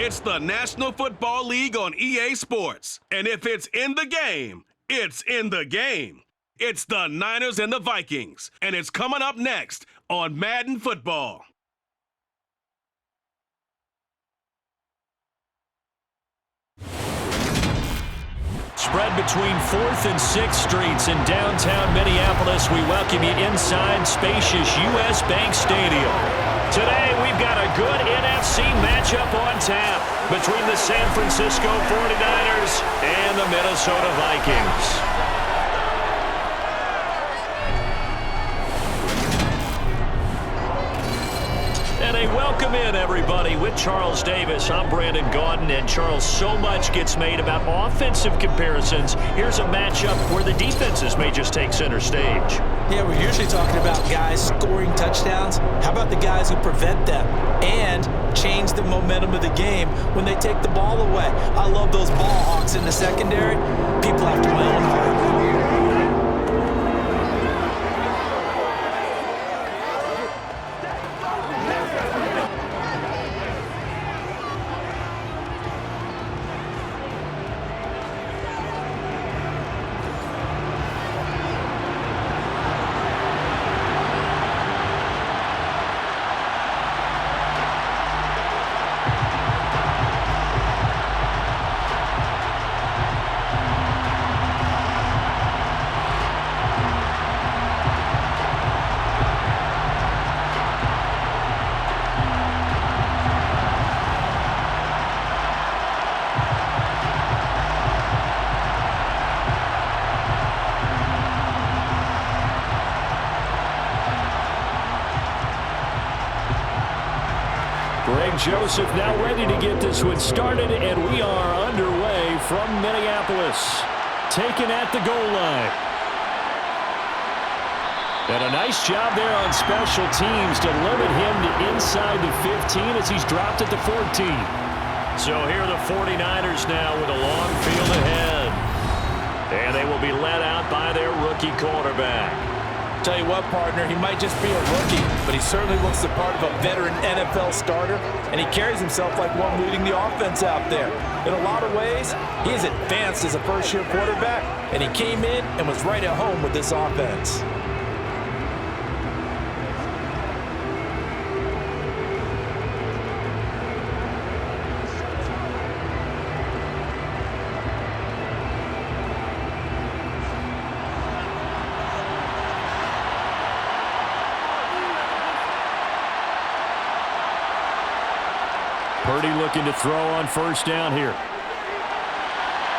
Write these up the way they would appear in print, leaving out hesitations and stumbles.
It's the National Football League on EA Sports. And if it's in the game, it's in the game. It's the Niners and the Vikings. And it's coming up next on Madden Football. Spread between 4th and 6th Streets in downtown Minneapolis. We welcome you inside spacious U.S. Bank Stadium. Today, we've got a good NFC matchup on tap between the San Francisco 49ers and the Minnesota Vikings. And a welcome in, everybody, with Charles Davis. I'm Brandon Gaudin, and Charles, so much gets made about offensive comparisons. Here's a matchup where the defenses may just take center stage. Yeah, we're usually talking about guys scoring touchdowns. How about the guys who prevent them and change the momentum of the game when they take the ball away? I love those ball hawks in the secondary. People after my own heart. Joseph now ready to get this one started, and we are underway from Minneapolis. Taken at the goal line. And a nice job there on special teams to limit him to inside the 15 as he's dropped at the 14. So here are the 49ers now with a long field ahead. And they will be led out by their rookie quarterback. Tell you what, partner, he might just be a rookie, but he certainly looks the part of a veteran NFL starter, and he carries himself like one leading the offense out there. In a lot of ways, he is advanced as a first-year quarterback, and he came in and was right at home with this offense. Purdy looking to throw on first down here.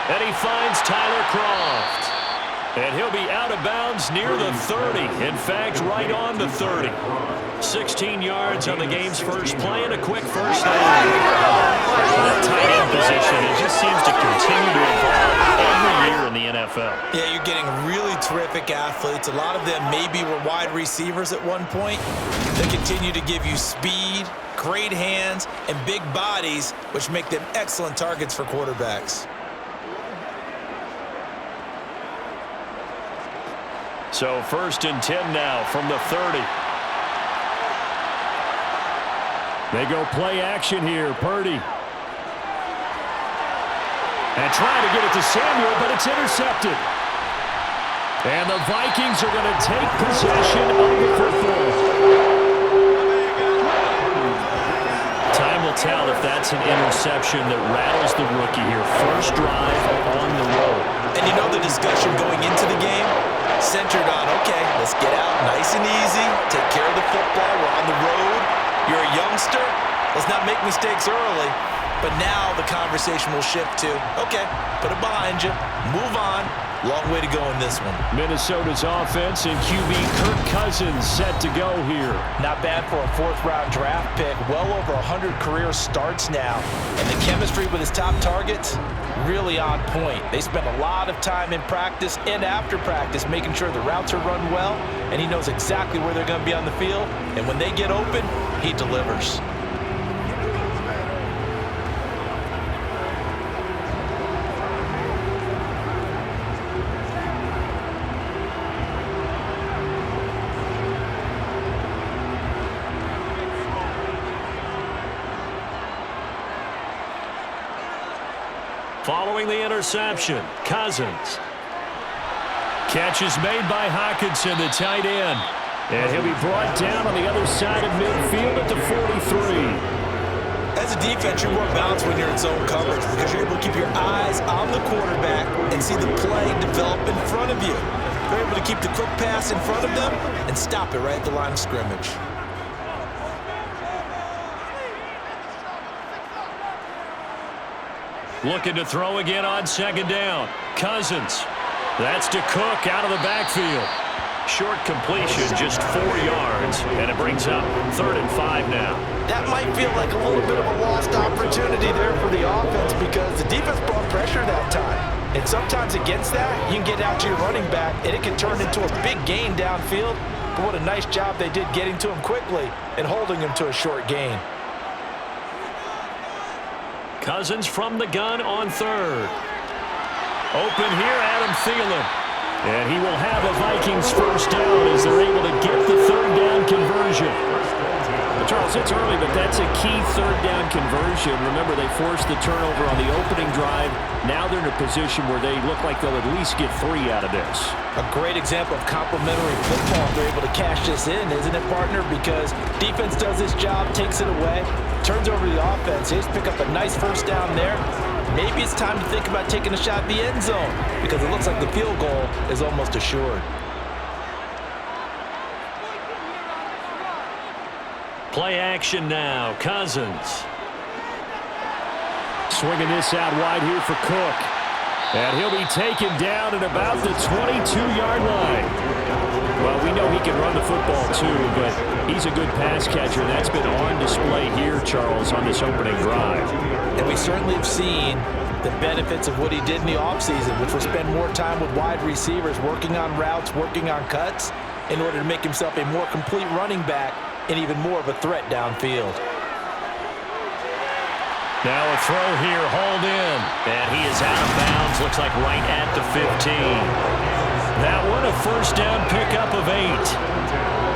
And he finds Tyler Kroft. And he'll be out of bounds near the 30. In fact, right on the 30. 16 yards on the game's first play and a quick first down. That tight end position, it just seems to continue to evolve every year in the NFL. Yeah, you're getting really terrific athletes. A lot of them maybe were wide receivers at one point. They continue to give you speed, great hands, and big bodies, which make them excellent targets for quarterbacks. So 1st and 10 now from the 30. They go play action here, Purdy. And trying to get it to Samuel, but it's intercepted. And the Vikings are going to take possession of the football. Time will tell if that's an interception that rattles the rookie here. First drive on the road. And you know the discussion going into the game? Centered on, okay, let's get out nice and easy, take care of the football, we're on the road. You're a youngster, let's not make mistakes early. But now the conversation will shift to, okay, put it behind you, move on. Long way to go in this one. Minnesota's offense and QB Kirk Cousins set to go here. Not bad for a 4th-round draft pick. Well over 100 career starts now. And the chemistry with his top targets, really on point. They spend a lot of time in practice and after practice making sure the routes are run well, and he knows exactly where they're going to be on the field. And when they get open, he delivers. Following the interception, Cousins. Catch is made by Hawkinson, the tight end. And he'll be brought down on the other side of midfield at the 43. As a defense, you're more balanced when you're in zone coverage because you're able to keep your eyes on the quarterback and see the play develop in front of you. You're able to keep the quick pass in front of them and stop it right at the line of scrimmage. Looking to throw again on second down. Cousins. That's to Cook out of the backfield. Short completion, just 4 yards, and it brings up 3rd and 5 now. That might feel like a little bit of a lost opportunity there for the offense because the defense brought pressure that time. And sometimes against that, you can get out to your running back, and it can turn into a big gain downfield. But what a nice job they did getting to him quickly and holding him to a short gain. Cousins from the gun on 3rd. Open here, Adam Thielen. And he will have a Vikings first down as they're able to get the 3rd down conversion. Charles, it's early, but that's a key 3rd down conversion. Remember, they forced the turnover on the opening drive. Now they're in a position where they look like they'll at least get 3 out of this. A great example of complementary football if they're able to cash this in, isn't it, partner? Because defense does this job, takes it away, turns over the offense. They just pick up a nice first down there. Maybe it's time to think about taking a shot at the end zone because it looks like the field goal is almost assured. Play action now. Cousins. Swinging this out wide here for Cook. And he'll be taken down at about the 22-yard line. Well, we know he can run the football too, but he's a good pass catcher. That's been on display here, Charles, on this opening drive. And we certainly have seen the benefits of what he did in the offseason, which was spend more time with wide receivers, working on routes, working on cuts, in order to make himself a more complete running back and even more of a threat downfield. Now a throw here, hauled in. And he is out of bounds, looks like right at the 15. That one a first down pickup of 8.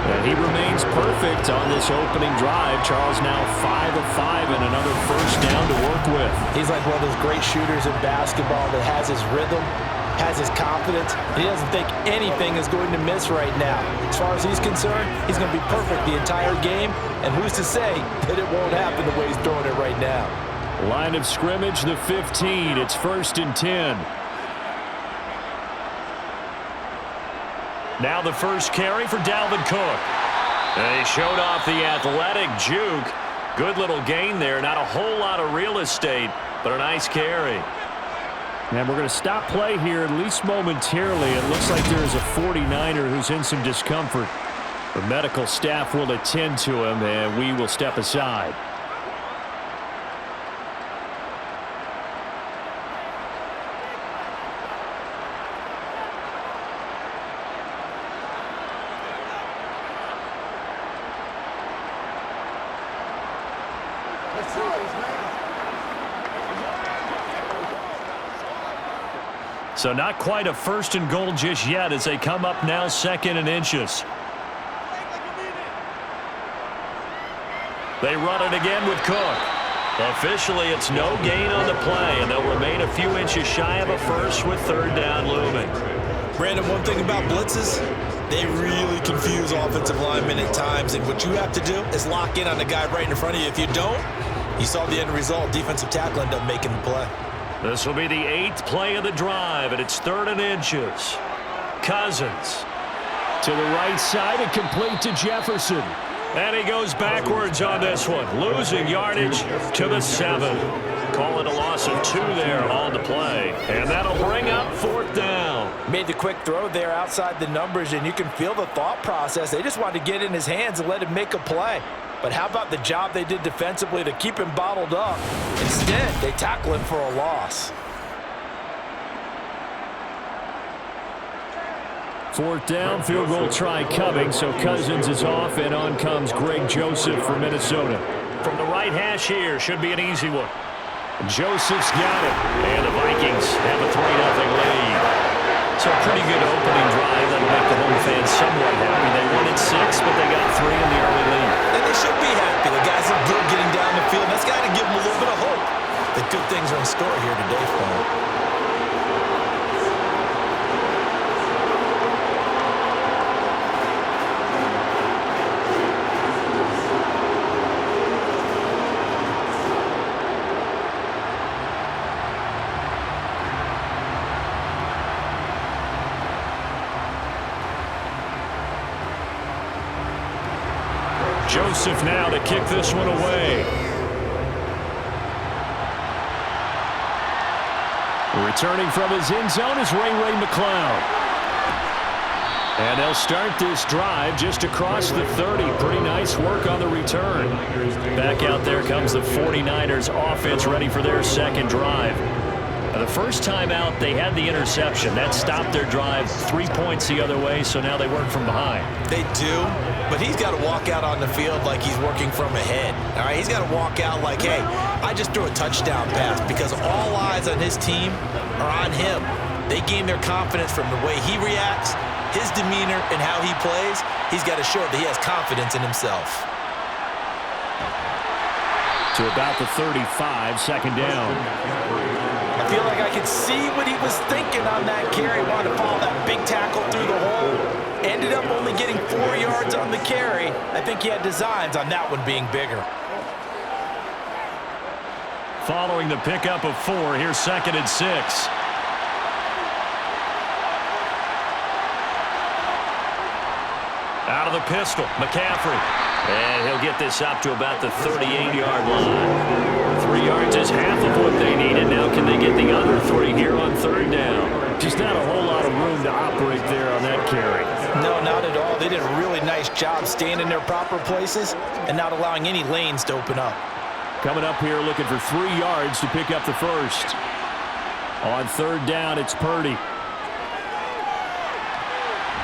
And he remains perfect on this opening drive. Charles now 5 of 5 and another first down to work with. He's like one of those great shooters in basketball that has his rhythm, has his confidence, and he doesn't think anything is going to miss right now. As far as he's concerned, he's going to be perfect the entire game, and who's to say that it won't happen the way he's throwing it right now. Line of scrimmage, the 15. It's 1st and 10. Now the first carry for Dalvin Cook. And he showed off the athletic juke. Good little gain there. Not a whole lot of real estate, but a nice carry. And we're going to stop play here, at least momentarily. It looks like there is a 49er who's in some discomfort. The medical staff will attend to him, and we will step aside. So not quite a 1st and goal just yet as they come up now 2nd and inches. They run it again with Cook. Officially, it's no gain on the play, and they'll remain a few inches shy of a first with 3rd down looming. Brandon, one thing about blitzes, they really confuse offensive linemen at times, and what you have to do is lock in on the guy right in front of you. If you don't, you saw the end result. Defensive tackle ended up making the play. This will be the 8th play of the drive, and it's 3rd and inches. Cousins. To the right side and complete to Jefferson. And he goes backwards on this one, losing yardage to the 7. Call it a loss of 2 there on the play. And that'll bring up 4th down. Made the quick throw there outside the numbers, and you can feel the thought process. They just wanted to get in his hands and let him make a play. But how about the job they did defensively to keep him bottled up? Instead, they tackle him for a loss. 4th down, field goal try coming, so Cousins is off, and on comes Greg Joseph for Minnesota. From the right hash here, should be an easy one. Joseph's got it, and the Vikings have a 3-0 lead. So a pretty good opening drive that'll make the home fans somewhat happy. They won at 6, but they got 3 in the early lead. And they should be happy. The guys look good getting down the field. That's got to give them a little bit of hope. The good thing things are in store here today for him. Joseph now to kick this one away. Returning from his end zone is Ray McLeod. And they'll start this drive just across the 30. Pretty nice work on the return. Back out there comes the 49ers offense ready for their second drive. Now, the first time out, they had the interception. That stopped their drive 3 points the other way, so now they work from behind. They do, but he's got to walk out on the field like he's working from ahead. All right, he's got to walk out like, hey, I just threw a touchdown pass, because all eyes on his team are on him. They gain their confidence from the way he reacts, his demeanor, and how he plays. He's got to show that he has confidence in himself. To about the 35, second down. I feel like I could see what he was thinking on that carry. Wanted to follow that big tackle through the hole. Ended up only getting 4 yards on the carry. I think he had designs on that one being bigger. Following the pickup of 4, here's 2nd and 6. Out of the pistol, McCaffrey. And he'll get this up to about the 38-yard line. 3 yards is half of what they needed. Now can they get the other 3 here on 3rd down? Just not a whole lot of room to operate there on that carry. No, not at all. They did a really nice job staying in their proper places and not allowing any lanes to open up. Coming up here looking for 3 yards to pick up the first. On 3rd down, it's Purdy.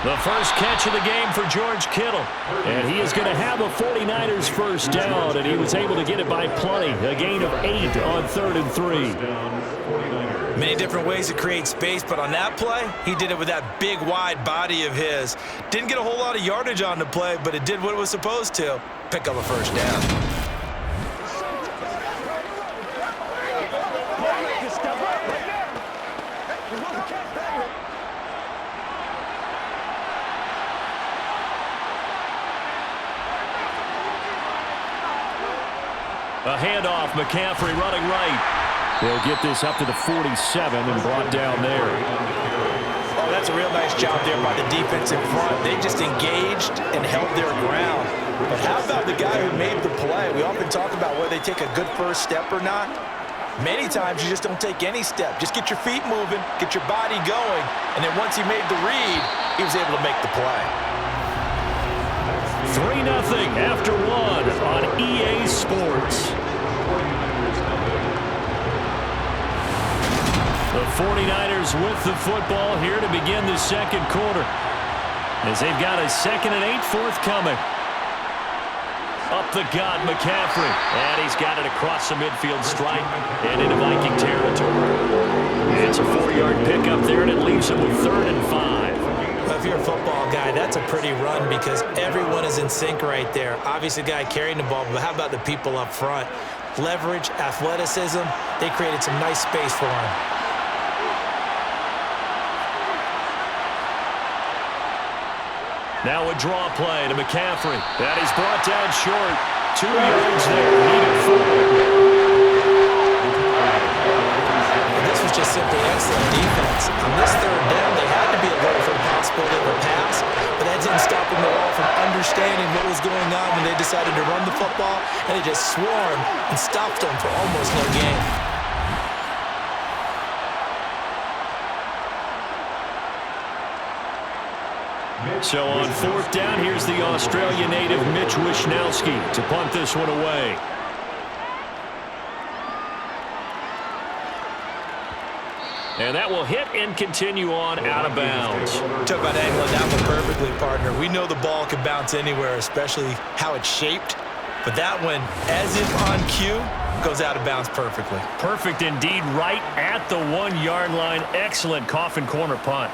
The first catch of the game for George Kittle. And he is going to have a 49ers first down, and he was able to get it by plenty. A gain of 8 on 3rd and 3. Many different ways to create space, but on that play, he did it with that big, wide body of his. Didn't get a whole lot of yardage on the play, but it did what it was supposed to. Pick up a first down. A handoff, McCaffrey running right. They'll get this up to the 47 and brought down there. Oh, that's a real nice job there by the defense in front. They just engaged and held their ground. But how about the guy who made the play? We often talk about whether they take a good first step or not. Many times you just don't take any step. Just get your feet moving, get your body going, and then once he made the read, he was able to make the play. 3-0 after 1 on EA Sports. The 49ers with the football here to begin the second quarter, as they've got a 2nd and 8 forthcoming. Up the gut, McCaffrey. And he's got it across the midfield stripe and into Viking territory. It's a 4-yard pickup there, and it leaves him with 3rd and 5. Well, if you're a football guy, that's a pretty run because everyone is in sync right there. Obviously, the guy carrying the ball, but how about the people up front? Leverage, athleticism, they created some nice space for him. Now a draw play to McCaffrey. That is brought down short. 2 yards there. Needed 4. This was just simply excellent defense. On this 3rd down, they had to be alert for the possibility of a pass, but that didn't stop them at all from understanding what was going on when they decided to run the football, and they just swarmed and stopped them for almost no gain. So on 4th down, here's the Australian native Mitch Wishnowsky to punt this one away. And that will hit and continue on out of bounds. Talk about angling that one perfectly, partner. We know the ball can bounce anywhere, especially how it's shaped. But that one, as if on cue, goes out of bounds perfectly. Perfect indeed, right at the 1-yard line. Excellent coffin corner punt.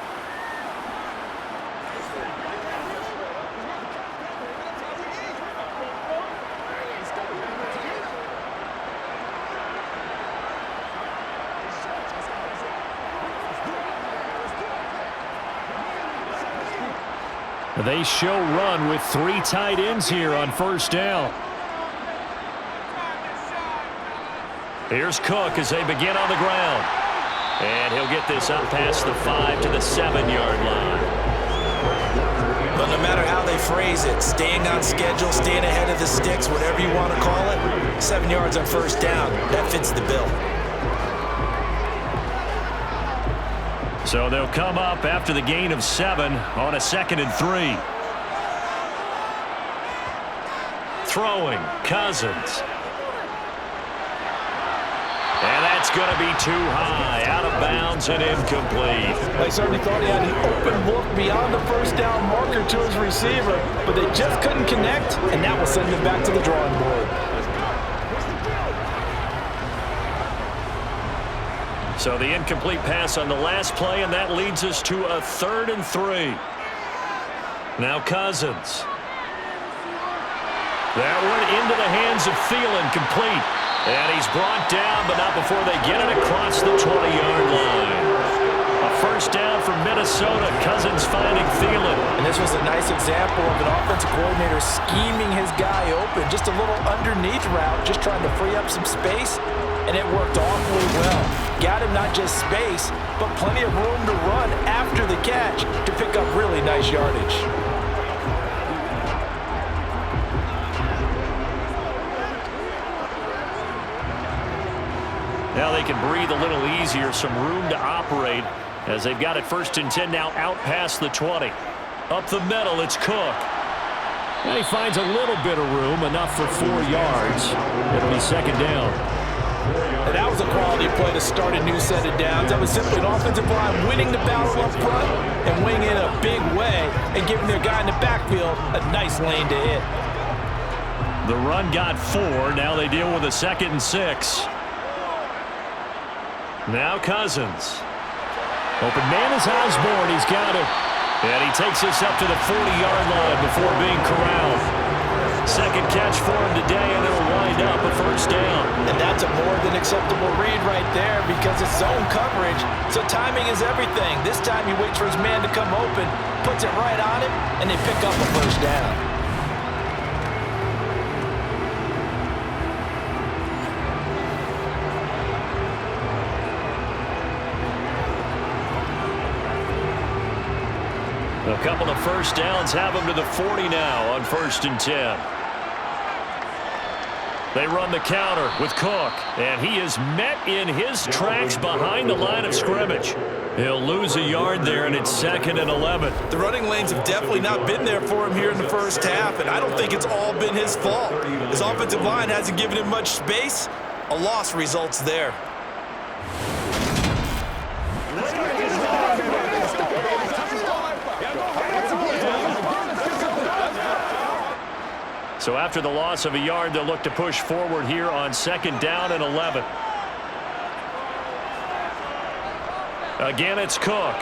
They show run with 3 tight ends here on first down. Here's Cook as they begin on the ground. And he'll get this up past the 5 to the 7-yard line. But no matter how they phrase it, staying on schedule, staying ahead of the sticks, whatever you want to call it, 7 yards on first down, that fits the bill. So they'll come up after the gain of 7 on a 2nd and 3. Throwing, Cousins. And that's going to be too high, out of bounds and incomplete. I certainly thought he had an open look beyond the first down marker to his receiver, but they just couldn't connect, and that will send them back to the drawing board. So the incomplete pass on the last play, and that leads us to a 3rd and 3. Now Cousins. That one into the hands of Thielen, complete. And he's brought down, but not before they get it across the 20-yard line. A first down for Minnesota. Cousins finding Thielen. And this was a nice example of an offensive coordinator scheming his guy open. Just a little underneath route, just trying to free up some space, and it worked awfully well. Got him not just space, but plenty of room to run after the catch to pick up really nice yardage. Now they can breathe a little easier, some room to operate as they've got it 1st and 10 now out past the 20. Up the middle, it's Cook. And he finds a little bit of room, enough for 4 yards. It'll be 2nd down. And that was a quality play to start a new set of downs. That was simply an offensive line winning the battle up front and winning it in a big way and giving their guy in the backfield a nice lane to hit. The run got 4. Now they deal with a 2nd and 6. Now Cousins. Open man is Osborne. He's got it. And he takes this up to the 40-yard line before being corralled. 2nd catch for him today, and it'll wind up a first down. And that's a more than acceptable read right there because it's zone coverage, so timing is everything. This time he waits for his man to come open, puts it right on him, and they pick up a first down. A couple of first downs have them to the 40 now on 1st and 10. They run the counter with Cook, and he is met in his tracks behind the line of scrimmage. He'll lose a yard there, and it's 2nd and 11. The running lanes have definitely not been there for him here in the first half, and I don't think it's all been his fault. His offensive line hasn't given him much space. A loss results there. So after the loss of a yard, they'll look to push forward here on 2nd down and 11. Again, it's Cook.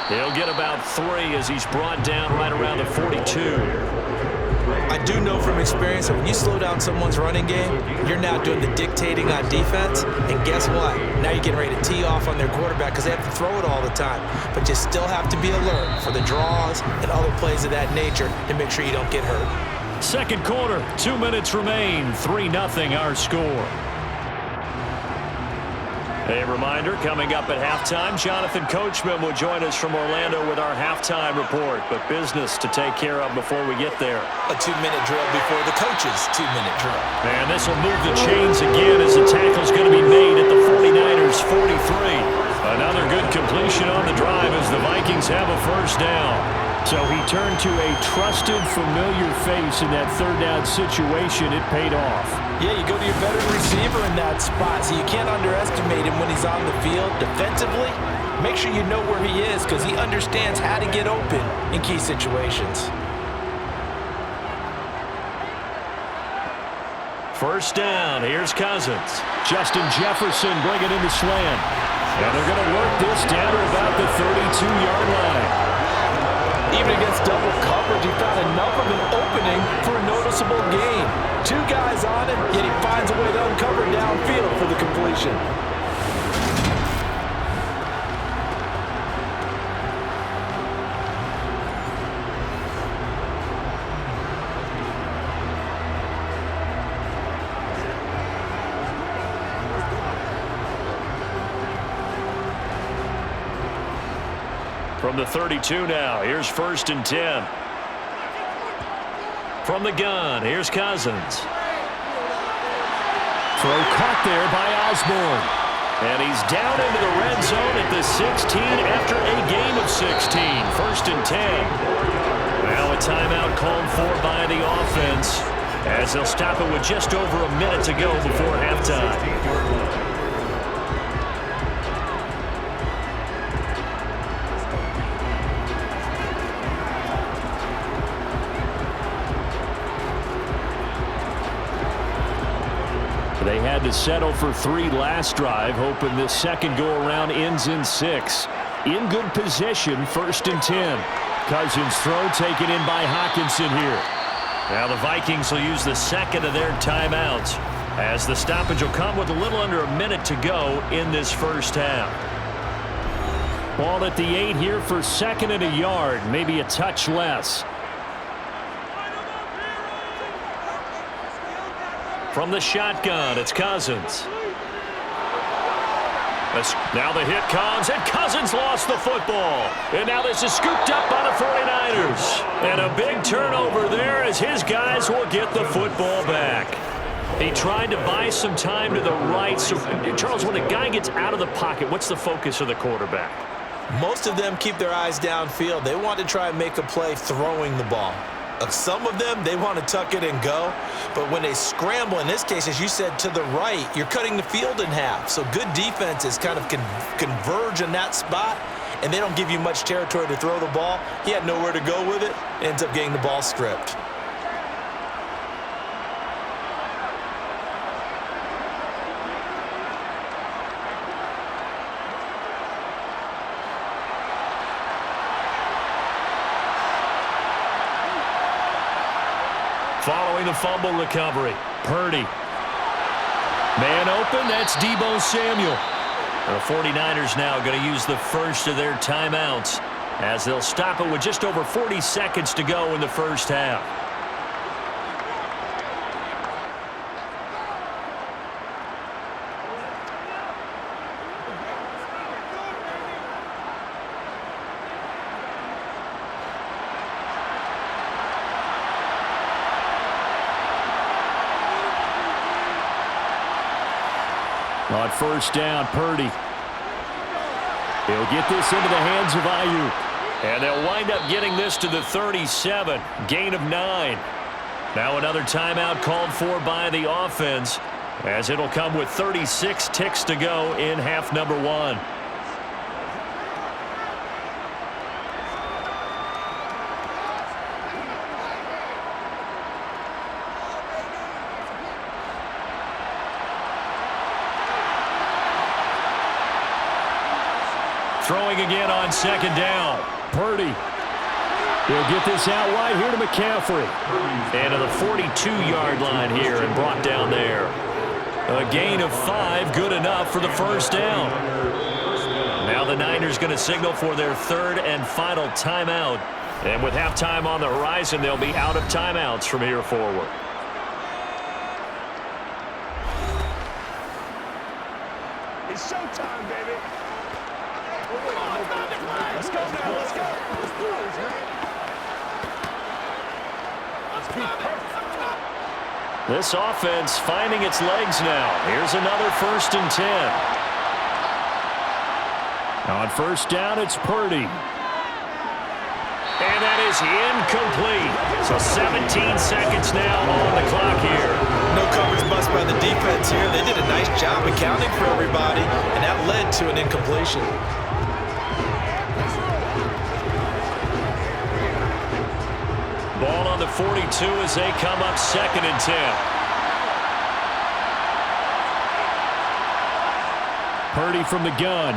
He'll get about 3 as he's brought down right around the 42. I do know from experience that when you slow down someone's running game, you're now doing the dictating on defense. And guess what? Now you're getting ready to tee off on their quarterback because they have to throw it all the time. But you still have to be alert for the draws and other plays of that nature to make sure you don't get hurt. 2nd quarter, 2 minutes remain, 3-0 our score. A reminder, coming up at halftime, Jonathan Coachman will join us from Orlando with our halftime report, but business to take care of before we get there. A 2-minute drill before the coach's 2-minute drill. And this will move the chains again as the tackle's going to be made at the 49ers 43. Another good completion on the drive as the Vikings have a first down. So he turned to a trusted, familiar face in that 3rd down situation. It paid off. Yeah, you go to your veteran receiver in that spot, so you can't underestimate him when he's on the field. Defensively, make sure you know where he is because he understands how to get open in key situations. First down, here's Cousins. Justin Jefferson bringing in the slant. And they're going to work this down to about the 32-yard line. Even against double coverage, he found enough of an opening for a noticeable gain. 2 guys on him, yet he finds a way to uncover downfield for the completion. From the 32 now, here's 1st and 10. From the gun, here's Cousins. Throw caught there by Osborne. And he's down into the red zone at the 16 after a game of 16. 1st and 10. Now a timeout called for by the offense as they'll stop it with just over a minute to go before halftime. They had to settle for 3 last drive, hoping this second go-around ends in 6. In good position, 1st and 10. Cousins' throw taken in by Hawkinson here. Now the Vikings will use the second of their timeouts as the stoppage will come with a little under a minute to go in this first half. Ball at the 8 here for 2nd and a yard, maybe a touch less. From the shotgun, it's Cousins. Now the hit comes, and Cousins lost the football. And now this is scooped up by the 49ers. And a big turnover there as his guys will get the football back. He tried to buy some time to the right. So, Charles, when a guy gets out of the pocket, what's the focus of the quarterback? Most of them keep their eyes downfield. They want to try and make a play throwing the ball. Some of them, they want to tuck it and go. But when they scramble, in this case, as you said, to the right, you're cutting the field in half. So good defenses kind of converge in that spot, and they don't give you much territory to throw the ball. He had nowhere to go with it. Ends up getting the ball stripped. Following the fumble recovery, Purdy. Man open, that's Deebo Samuel. The 49ers now going to use the first of their timeouts as they'll stop it with just over 40 seconds to go in the first half. On 1st down, Purdy. He'll get this into the hands of Ayuk. And they'll wind up getting this to the 37. Gain of 9. Now another timeout called for by the offense as it'll come with 36 ticks to go in half number 1. Throwing again on 2nd down. Purdy. He'll get this out wide here to McCaffrey. And to the 42-yard line here and brought down there. A gain of 5, good enough for the first down. Now the Niners going to signal for their 3rd and final timeout. And with halftime on the horizon, they'll be out of timeouts from here forward. It's showtime, baby. Let's go now, let's go. Let's do this, man. This offense finding its legs now. Here's another 1st and 10. On 1st down, it's Purdy. And that is incomplete. So 17 seconds now on the clock here. No coverage bust by the defense here. They did a nice job accounting for everybody, and that led to an incompletion. Ball on the 42 as they come up 2nd and 10. Purdy from the gun.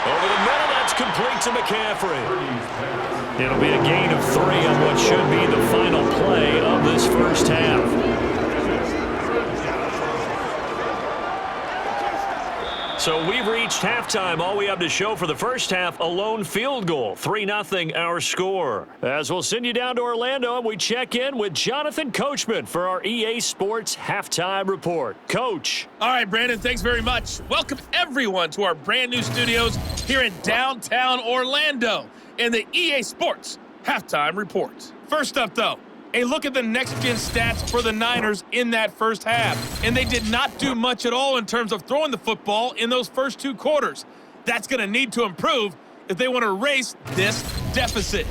Over the middle, that's complete to McCaffrey. It'll be a gain of 3 on what should be the final play of this first half. So we've reached halftime. All we have to show for the first half, a lone field goal. 3-0 our score. As we'll send you down to Orlando, and we check in with Jonathan Coachman for our EA Sports Halftime Report. Coach. All right, Brandon, thanks very much. Welcome, everyone, to our brand new studios here in downtown Orlando in the EA Sports Halftime Report. First up, though, a look at the next-gen stats for the Niners in that first half. And they did not do much at all in terms of throwing the football in those first 2 quarters. That's going to need to improve if they want to erase this deficit.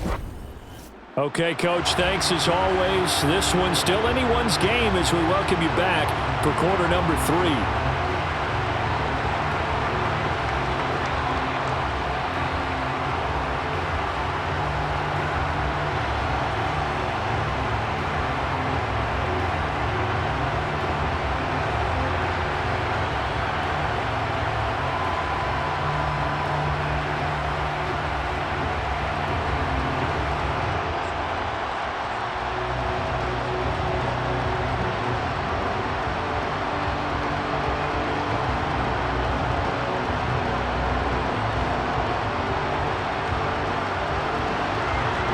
Okay, Coach, thanks as always. This one's still anyone's game as we welcome you back for quarter number 3.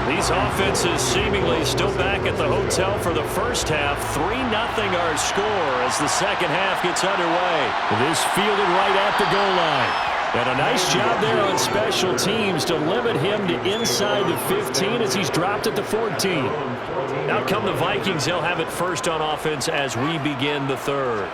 These offenses seemingly still back at the hotel for the first half. 3-0 our score as the second half gets underway. This fielded right at the goal line. And a nice job there on special teams to limit him to inside the 15 as he's dropped at the 14. Now come the Vikings. They'll have it first on offense as we begin the third.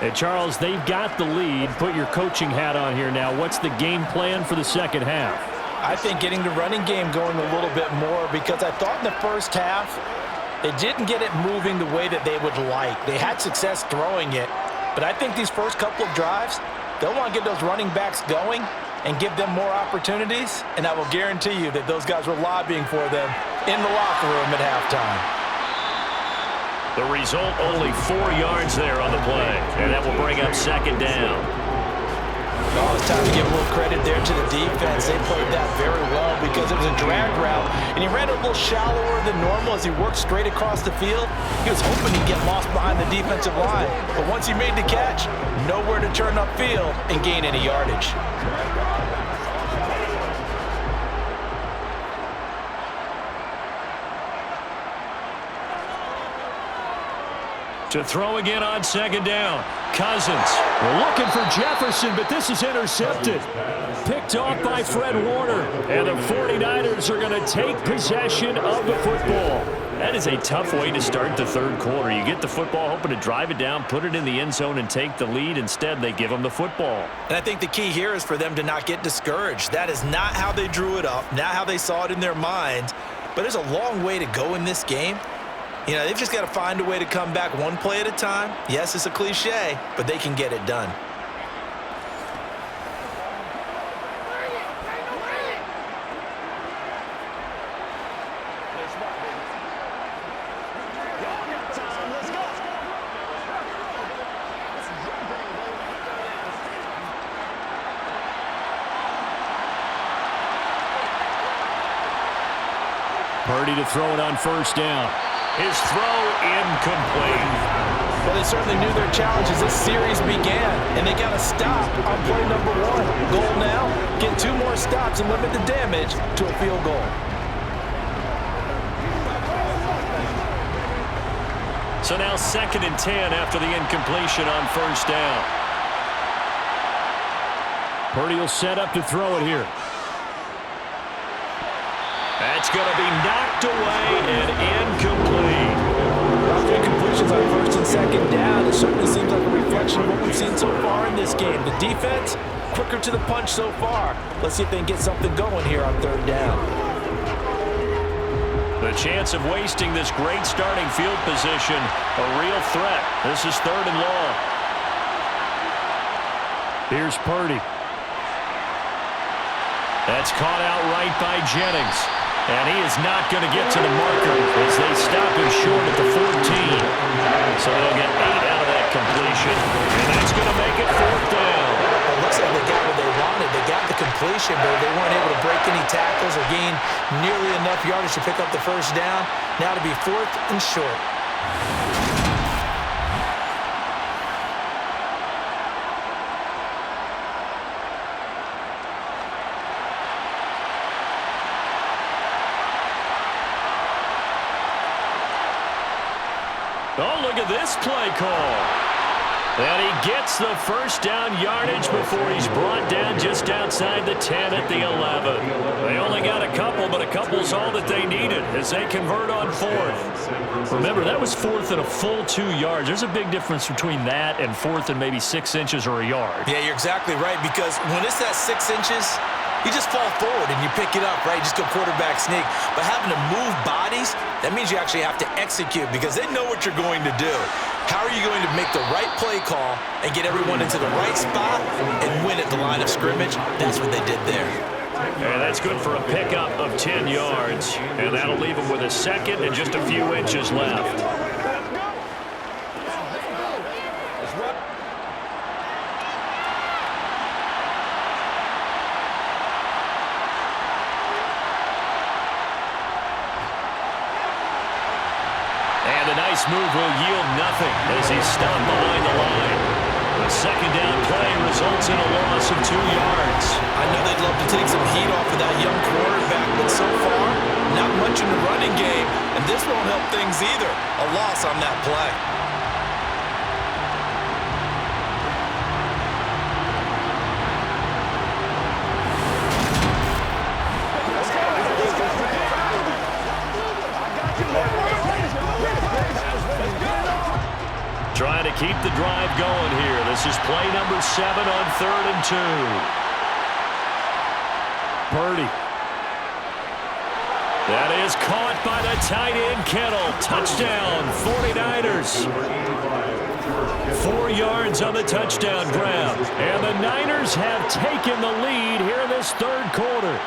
And Charles, they've got the lead. Put your coaching hat on here now. What's the game plan for the second half? I think getting the running game going a little bit more, because I thought in the first half they didn't get it moving the way that they would like. They had success throwing it, but I think these first couple of drives, they'll want to get those running backs going and give them more opportunities, and I will guarantee you that those guys were lobbying for them in the locker room at halftime. The result, only 4 yards there on the play, and that will bring up second down. Oh, it's time to give a little credit there to the defense. They played that very well because it was a drag route, and he ran a little shallower than normal as he worked straight across the field. He was hoping he'd get lost behind the defensive line, but once he made the catch, nowhere to turn upfield and gain any yardage. To throw again on second down. Cousins. We're looking for Jefferson, but this is intercepted. Picked off by Fred Warner. And the 49ers are going to take possession of the football. That is a tough way to start the third quarter. You get the football, hoping to drive it down, put it in the end zone, and take the lead. Instead, they give them the football. And I think the key here is for them to not get discouraged. That is not how they drew it up, not how they saw it in their minds. But there's a long way to go in this game. You know, they've just got to find a way to come back one play at a time. Yes, it's a cliche, but they can get it done. Purdy to throw it on first down. His throw incomplete. Well, they certainly knew their challenge as this series began, and they got to stop on play number 1. Goal now, get 2 more stops and limit the damage to a field goal. So now 2nd and 10 after the incompletion on first down. Purdy will set up to throw it here. That's going to be knocked away and incomplete. After incompletions on 1st and 2nd down, it certainly seems like a reflection of what we've seen so far in this game. The defense, quicker to the punch so far. Let's see if they can get something going here on 3rd down. The chance of wasting this great starting field position, a real threat. This is 3rd and long. Here's Purdy. That's caught out right by Jennings. And he is not going to get to the marker as they stop him short at the 14. So they'll get 8 out of that completion. And that's going to make it 4th down. It looks like they got what they wanted. They got the completion, but they weren't able to break any tackles or gain nearly enough yardage to pick up the first down. Now to be 4th and short. Oh, look at this play call. And he gets the first down yardage before he's brought down just outside the 10 at the 11. They only got a couple, but a couple's all that they needed as they convert on fourth. Remember, that was fourth and a full 2 yards. There's a big difference between that and fourth and maybe 6 inches or a yard. Yeah, you're exactly right, because when it's that 6 inches, you just fall forward and you pick it up, right? Just go quarterback sneak. But having to move bodies, that means you actually have to execute because they know what you're going to do. How are you going to make the right play call and get everyone into the right spot and win at the line of scrimmage? That's what they did there. And that's good for a pickup of 10 yards. And that'll leave them with a second and just a few inches left. Nice move will yield nothing as he's stopped behind the line. The second down play results in a loss of 2 yards. I know they'd love to take some heat off of that young quarterback, but so far, not much in the running game, and this won't help things either. A loss on that play. Trying to keep the drive going here. This is play number 7 on 3rd and 2. Purdy. That is caught by the tight end Kittle. Touchdown, 49ers. 4 yards on the touchdown grab. And the Niners have taken the lead here in this 3rd quarter.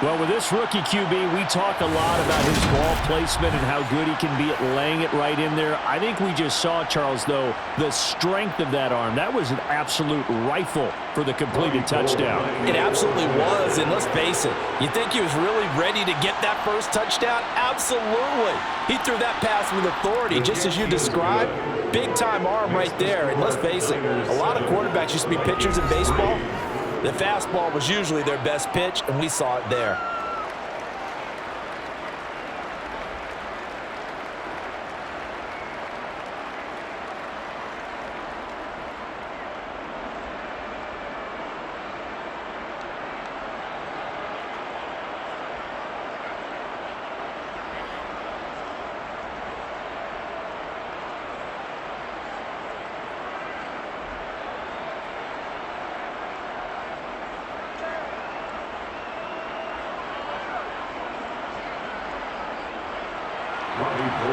Well, with this rookie QB, we talk a lot about his ball placement and how good he can be at laying it right in there. I think we just saw, Charles, though, the strength of that arm. That was an absolute rifle for the completed touchdown. It absolutely was, and let's face it, you think he was really ready to get that first touchdown? Absolutely. He threw that pass with authority, just as you described. Big-time arm right there, and let's face it, a lot of quarterbacks used to be pitchers in baseball. The fastball was usually their best pitch, and we saw it there.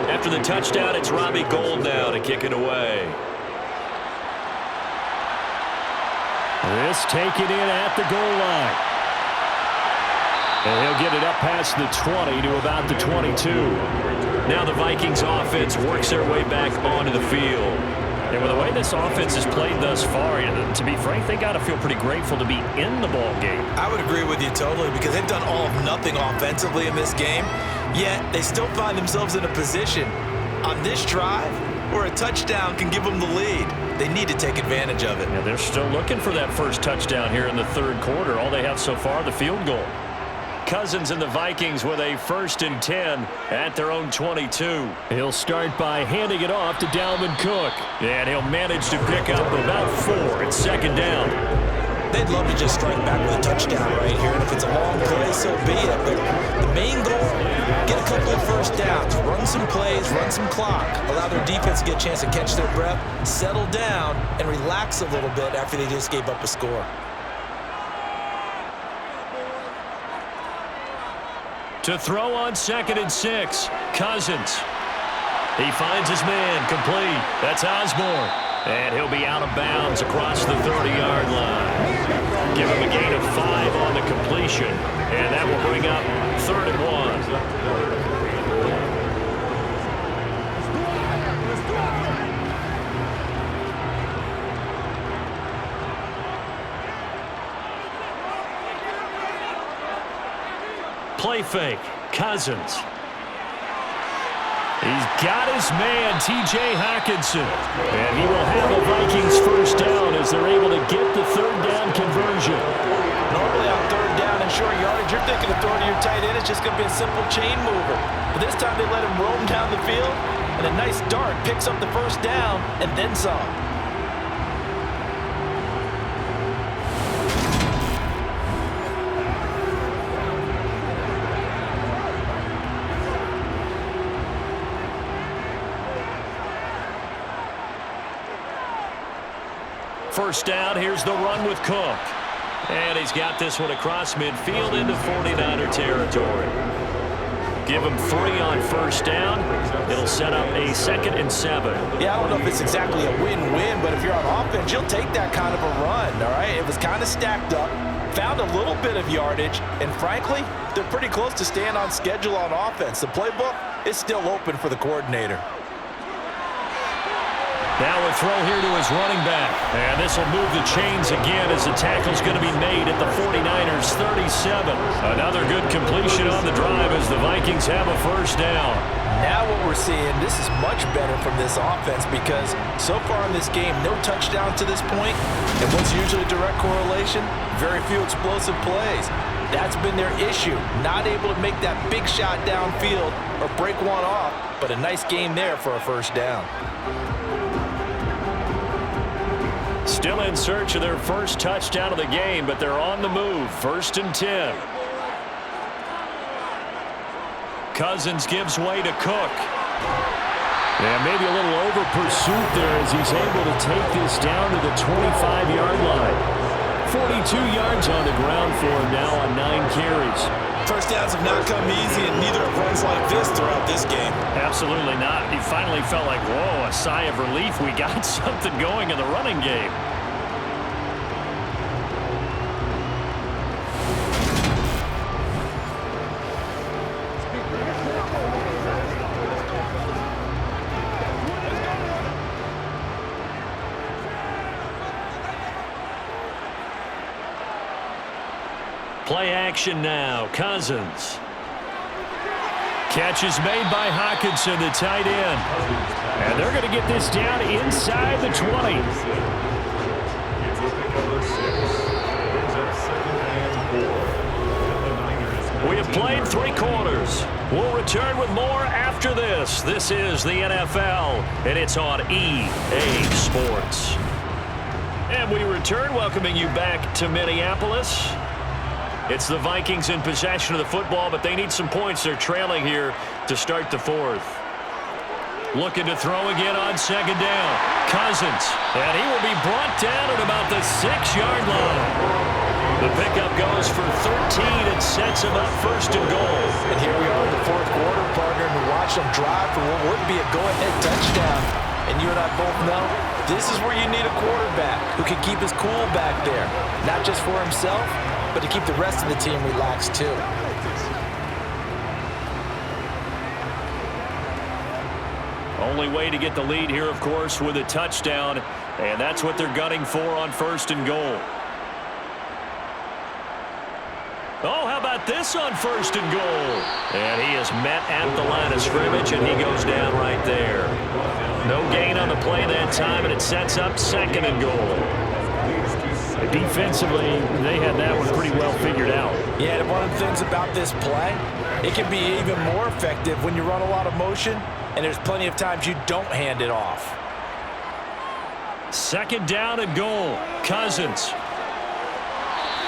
After the touchdown, it's Robbie Gould now to kick it away. This taken in at the goal line. And he'll get it up past the 20 to about the 22. Now the Vikings offense works their way back onto the field. And with the way this offense has played thus far, to be frank, they got to feel pretty grateful to be in the ball game. I would agree with you totally because they've done all of nothing offensively in this game, yet they still find themselves in a position on this drive where a touchdown can give them the lead. They need to take advantage of it. Yeah, they're still looking for that first touchdown here in the 3rd quarter. All they have so far, the field goal. Cousins and the Vikings with a 1st and 10 at their own 22. He'll start by handing it off to Dalvin Cook. And he'll manage to pick up about 4 at 2nd down. They'd love to just strike back with a touchdown right here, and if it's a long play, so be it. But the main goal, get a couple of first downs, run some plays, run some clock, allow their defense to get a chance to catch their breath, settle down, and relax a little bit after they just gave up a score. To throw on 2nd and 6, Cousins. He finds his man, complete. That's Osborne. And he'll be out of bounds across the 30-yard line. Give him a gain of 5 on the completion. And that will bring up 3rd and 1. Play fake, Cousins. He's got his man, T.J. Hockenson. And he will have the Vikings first down as they're able to get the 3rd down conversion. Normally on 3rd down and short yardage, you're thinking of throwing to your tight end is just going to be a simple chain mover. But this time they let him roam down the field, and a nice dart picks up the first down and then some. First down, here's the run with Cook. And he's got this one across midfield into 49er territory. Give him 3 on first down. It'll set up a 2nd and 7. Yeah, I don't know if it's exactly a win-win, but if you're on offense, you'll take that kind of a run, all right? It was kind of stacked up, found a little bit of yardage, and frankly, they're pretty close to staying on schedule on offense. The playbook is still open for the coordinator. Now a throw here to his running back. And this will move the chains again as the tackle's going to be made at the 49ers 37. Another good completion on the drive as the Vikings have a first down. Now what we're seeing, this is much better from this offense because so far in this game, no touchdown to this point. And what's usually a direct correlation? Very few explosive plays. That's been their issue. Not able to make that big shot downfield or break one off, but a nice game there for a first down. Still in search of their first touchdown of the game, but they're on the move. 1st and 10. Cousins gives way to Cook. Yeah, maybe a little over pursuit there as he's able to take this down to the 25-yard line. 42 yards on the ground for him now on 9 carries. First downs have not come easy, and neither have runs like this throughout this game. Absolutely not. He finally felt like, whoa, a sigh of relief. We got something going in the running game. Play action now. Cousins. Catch is made by Hawkinson, the tight end. And they're going to get this down inside the 20. We have played 3 quarters. We'll return with more after this. This is the NFL, and it's on EA Sports. And we return, welcoming you back to Minneapolis. It's the Vikings in possession of the football, but they need some points. They're trailing here to start the 4th. Looking to throw again on 2nd down. Cousins, and he will be brought down at about the 6-yard line. The pickup goes for 13 and sets him up 1st and goal. And here we are in the 4th quarter, partner, and we watch them drive for what would be a go-ahead touchdown. And you and I both know this is where you need a quarterback who can keep his cool back there, not just for himself, but to keep the rest of the team relaxed too. Only way to get the lead here, of course, with a touchdown, and that's what they're gunning for on 1st and goal. Oh, how about this on 1st and goal? And he is met at the line of scrimmage, and he goes down right there. No gain on the play that time, and it sets up 2nd and goal. Defensively, they had that one pretty well figured out. Yeah, and one of the things about this play, it can be even more effective when you run a lot of motion, and there's plenty of times you don't hand it off. 2nd down and goal. Cousins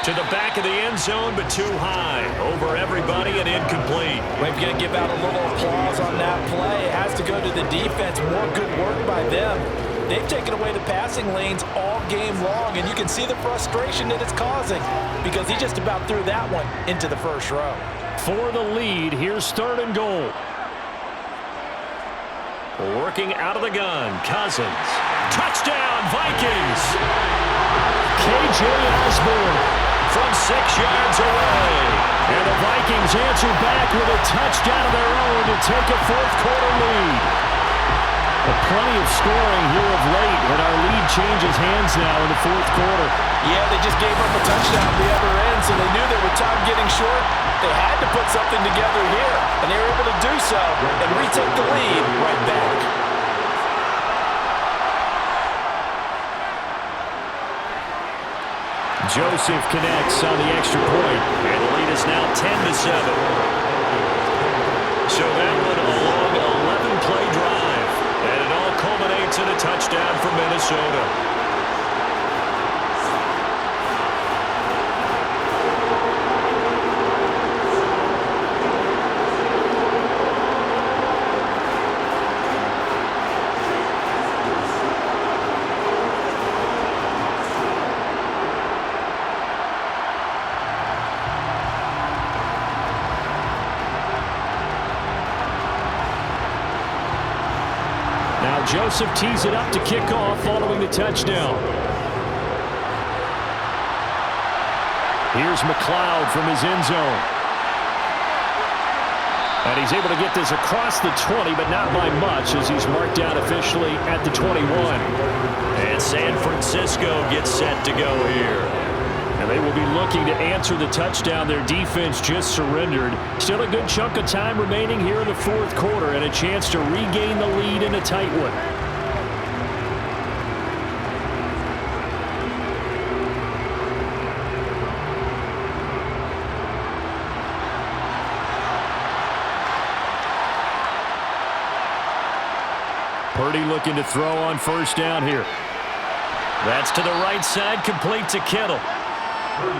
to the back of the end zone, but too high. Over everybody and incomplete. We're going to give out a little applause on that play. It has to go to the defense. More good work by them. They've taken away the passing lanes all game long, and you can see the frustration that it's causing because he just about threw that one into the 1st row. For the lead, here's 3rd and goal. Working out of the gun, Cousins. Touchdown, Vikings! KJ Osborne from 6 yards away. And the Vikings answer back with a touchdown of their own to take a 4th quarter lead. Plenty of scoring here of late, and our lead changes hands now in the 4th quarter. Yeah, they just gave up a touchdown at the other end, so they knew that with time getting short, they had to put something together here, and they were able to do so and retake the lead right back. Joseph connects on the extra point. And the lead is now 10-7. So that one a long 11-play drive. And it all culminates in a touchdown for Minnesota. Joseph tees it up to kick off following the touchdown. Here's McLeod from his end zone. And he's able to get this across the 20, but not by much as he's marked down officially at the 21. And San Francisco gets set to go here. And they will be looking to answer the touchdown their defense just surrendered. Still a good chunk of time remaining here in the fourth quarter and a chance to regain the lead in a tight one. Purdy looking to throw on first down here. That's to the right side, complete to Kittle.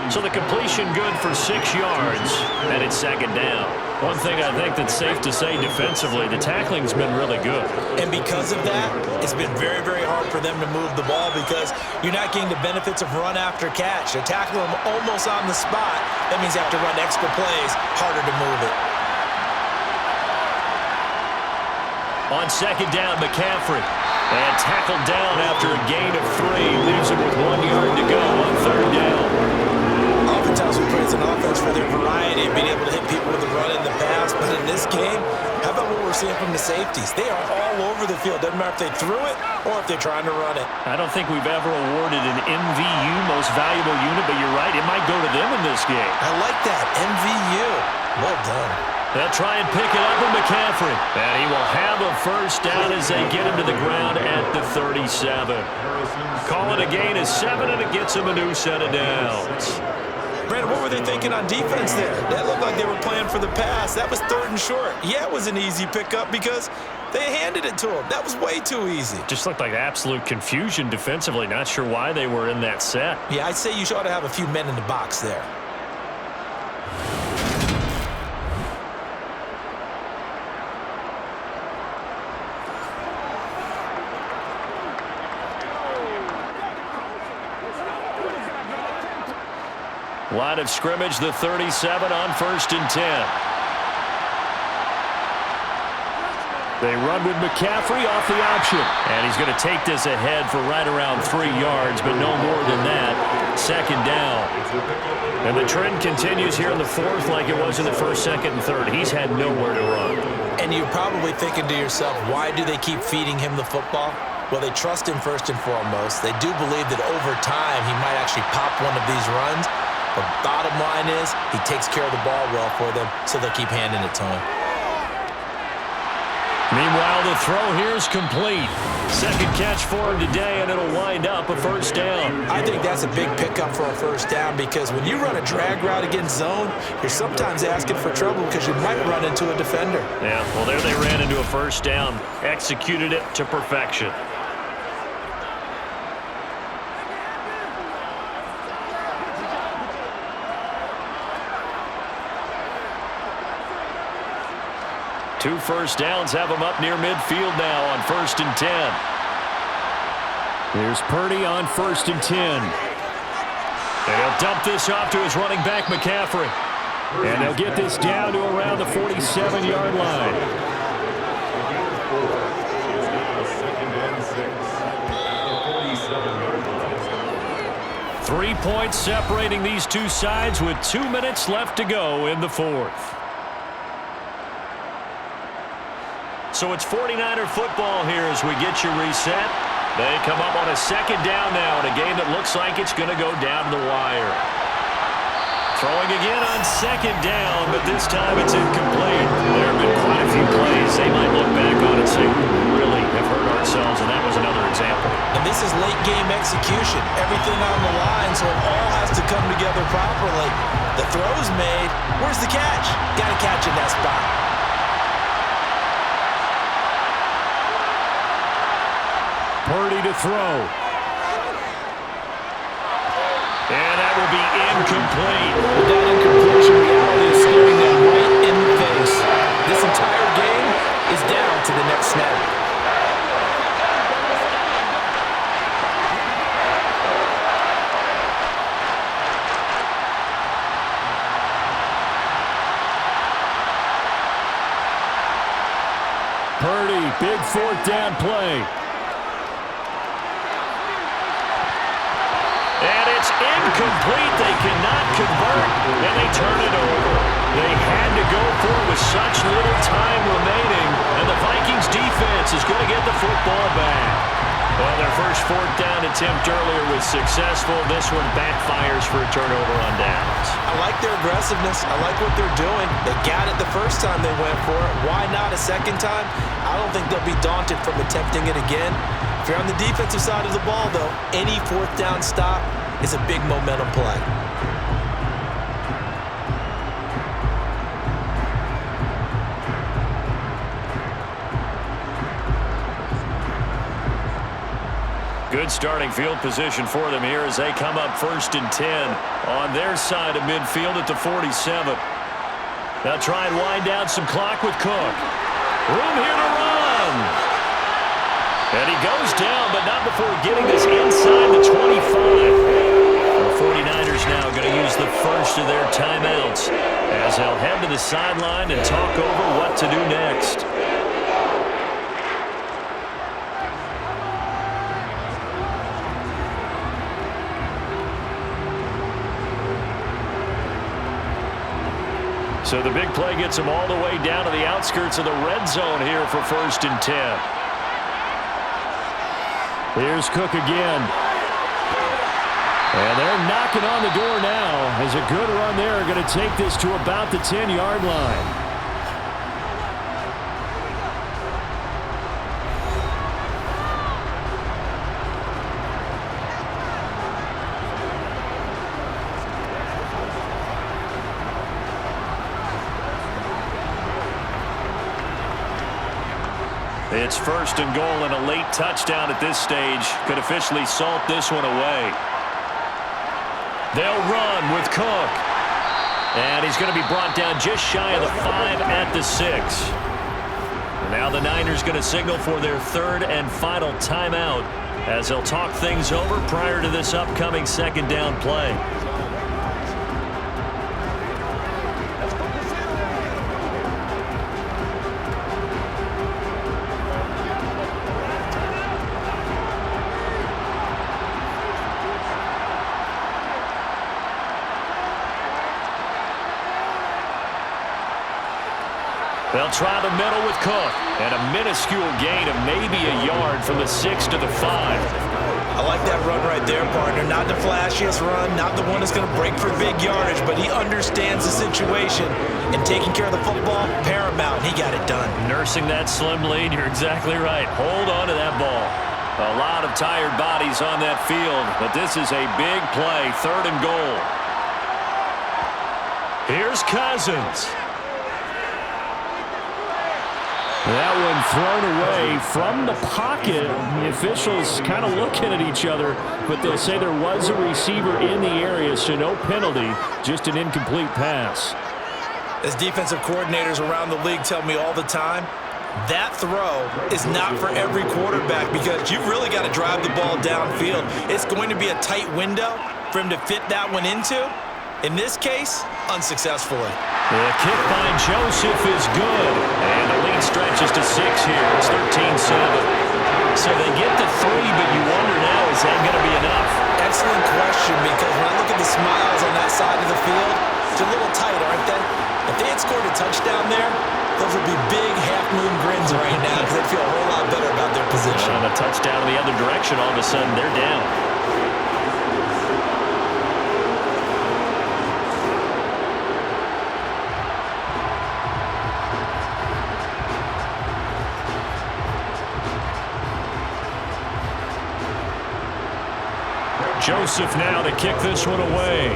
So the completion good for 6 yards, and it's second down. One thing I think that's safe to say defensively, the tackling's been really good. And because of that, it's been very, very hard for them to move the ball because you're not getting the benefits of run after catch. They're tackling them almost on the spot. That means you have to run extra plays, harder to move it. On second down, McCaffrey. And tackled down after a gain of 3. Leaves him with 1 yard to go on third down. Oftentimes we praise an offense for their variety of being able to hit people with the run and the pass. But in this game, how about what we're seeing from the safeties? They are all over the field. Doesn't matter if they threw it or if they're trying to run it. I don't think we've ever awarded an MVU, most valuable unit, but you're right, it might go to them in this game. I like that, MVU. Well done. They'll try and pick it up with McCaffrey. And he will have a first down as they get him to the ground at the 37. Call it a gain of 7, and it gets him a new set of downs. Brandon, what were they thinking on defense there? That looked like they were playing for the pass. That was third and short. Yeah, it was an easy pickup because they handed it to him. That was way too easy. Just looked like absolute confusion defensively. Not sure why they were in that set. Yeah, I'd say you ought to have a few men in the box there. Line of scrimmage, the 37 on 1st and 10. They run with McCaffrey off the option. And he's going to take this ahead for right around 3 yards, but no more than that. Second down. And the trend continues here in the fourth like it was in the first, second, and third. He's had nowhere to run. And you're probably thinking to yourself, why do they keep feeding him the football? Well, they trust him first and foremost. They do believe that over time he might actually pop one of these runs. The bottom line is he takes care of the ball well for them, so they'll keep handing it to him. Meanwhile, the throw here is complete. Second catch for him today, and it'll wind up a first down. I think that's a big pickup for a first down because when you run a drag route against zone, you're sometimes asking for trouble because you might run into a defender. Yeah, well, there they ran into a first down. Executed it to perfection. Two first downs have him up near midfield now on 1st and 10. Here's Purdy on 1st and 10. And he'll dump this off to his running back, McCaffrey. And they'll get this down to around the 47-yard line. Three points separating these two sides with 2 minutes left to go in the fourth. So it's 49er football here as we get you reset. They come up on a second down now in a game that looks like it's going to go down to the wire. Throwing again on second down, but this time it's incomplete. There have been quite a few plays they might look back on and say, we really have hurt ourselves, and that was another example. And this is late-game execution. Everything on the line, so it all has to come together properly. The throw's made. Where's the catch? Got to catch in that spot. Purdy to throw. And that will be incomplete. With that incompletion, reality is staring them right in the face. This entire game is down to the next snap. Purdy, big fourth down play. And it's incomplete. They cannot convert, and they turn it over. They had to go for it with such little time remaining, and the Vikings defense is going to get the football back. Well, their first fourth down attempt earlier was successful. This one backfires for a turnover on downs. I like their aggressiveness. I like what they're doing. They got it the first time they went for it. Why not a second time? I don't think they'll be daunted from attempting it again. If you're on the defensive side of the ball, though, any fourth down stop is a big momentum play. Good starting field position for them here as they come up 1st and 10 on their side of midfield at the 47. They'll try and wind down some clock with Cook. Room here to run. And he goes down, but not before getting this inside the 25. The 49ers now going to use the first of their timeouts as they'll head to the sideline and talk over what to do next. So the big play gets them all the way down to the outskirts of the red zone here for 1st and 10. Here's Cook again. And they're knocking on the door now as a good run there going to take this to about the 10-yard line. It's 1st and goal, and a late touchdown at this stage could officially salt this one away. They'll run with Cook. And he's going to be brought down just shy of the 5 at the 6. Now the Niners going to signal for their 3rd and final timeout as they'll talk things over prior to this upcoming 2nd down play. They'll try the middle with Cook, and a minuscule gain of maybe a yard from the 6 to the 5. I like that run right there, partner. Not the flashiest run, not the one that's going to break for big yardage, but he understands the situation, and taking care of the football, paramount. He got it done. Nursing that slim lead, you're exactly right. Hold on to that ball. A lot of tired bodies on that field, but this is a big play, 3rd and goal. Here's Cousins. That one thrown away from the pocket. The officials kind of looking at each other, but they'll say there was a receiver in the area, so no penalty, just an incomplete pass. As defensive coordinators around the league tell me all the time, that throw is not for every quarterback because you've really got to drive the ball downfield. It's going to be a tight window for him to fit that one into. In this case, unsuccessfully. The kick by Joseph is good. And the lead stretches to 6 here. It's 13-7. So they get to 3, but you wonder now, is that going to be enough? Excellent question, because when I look at the smiles on that side of the field, it's a little tight, aren't they? If they had scored a touchdown there, those would be big half-moon grins right now because they'd feel a whole lot better about their position. And a touchdown in the other direction, all of a sudden, they're down. Joseph now to kick this one away.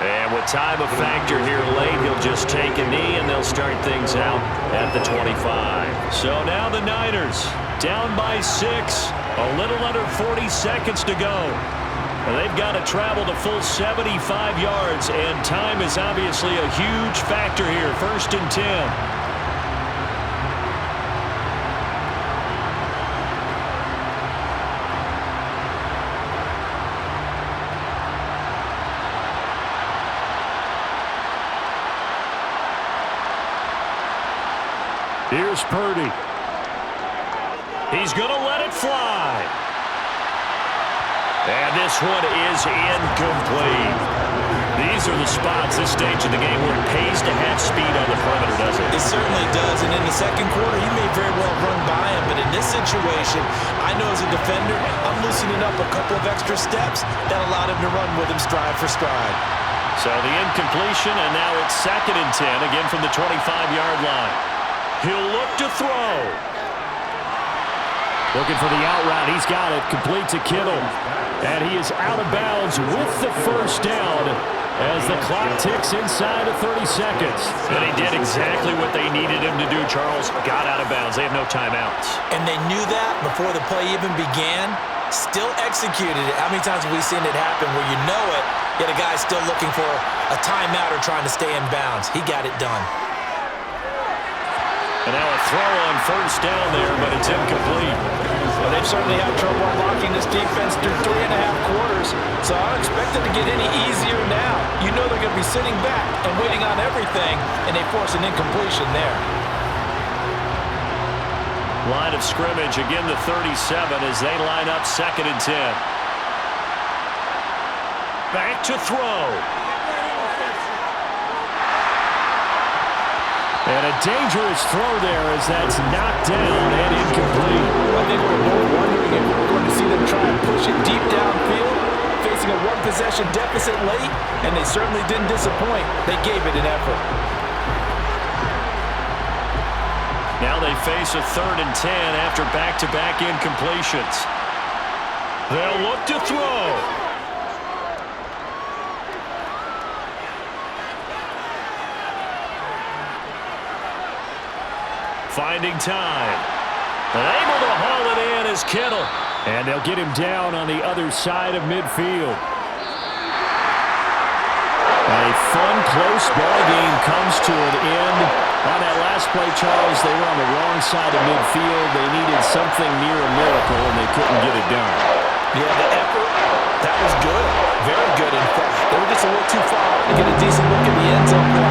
And with time a factor here late, he'll just take a knee and they'll start things out at the 25. So now the Niners down by 6, a little under 40 seconds to go. And they've got to travel the full 75 yards, and time is obviously a huge factor here. 1st and 10. Here's Purdy. He's going to let it fly. And this one is incomplete. These are the spots, this stage of the game, where it pays to have speed on the perimeter, doesn't it? It certainly does, and in the second quarter, he may very well run by him, but in this situation, I know as a defender, I'm loosening up a couple of extra steps that allowed him to run with him stride for stride. So the incompletion, and now it's 2nd and 10, again from the 25-yard line. He'll look to throw. Looking for the out route. He's got it. Complete to Kittle. And he is out of bounds with the first down as the clock ticks inside of 30 seconds. And he did exactly what they needed him to do, Charles. Got out of bounds. They have no timeouts. And they knew that before the play even began. Still executed it. How many times have we seen it happen where you know it, yet a guy's still looking for a timeout or trying to stay in bounds? He got it done. And now a throw on first down there, but it's incomplete. Well, they've certainly had trouble blocking this defense through 3.5 quarters, so I don't expect it to get any easier now. You know they're going to be sitting back and waiting on everything, and they force an incompletion there. Line of scrimmage, again the 37 as they line up 2nd and 10. Back to throw. And a dangerous throw there as that's knocked down and incomplete. I think we're both wondering if we're going to see them try and push it deep downfield, facing a one-possession deficit late, and they certainly didn't disappoint. They gave it an effort. Now they face a 3rd and 10 after back-to-back incompletions. They'll look to throw. Finding time. And able to haul it in is Kittle. And they'll get him down on the other side of midfield. A fun, close ball game comes to an end. On that last play, Charles, they were on the wrong side of midfield. They needed something near a miracle, and they couldn't get it done. Yeah, the effort, that was good. Very good, in fact. They were just a little too far to get a decent look in the end zone.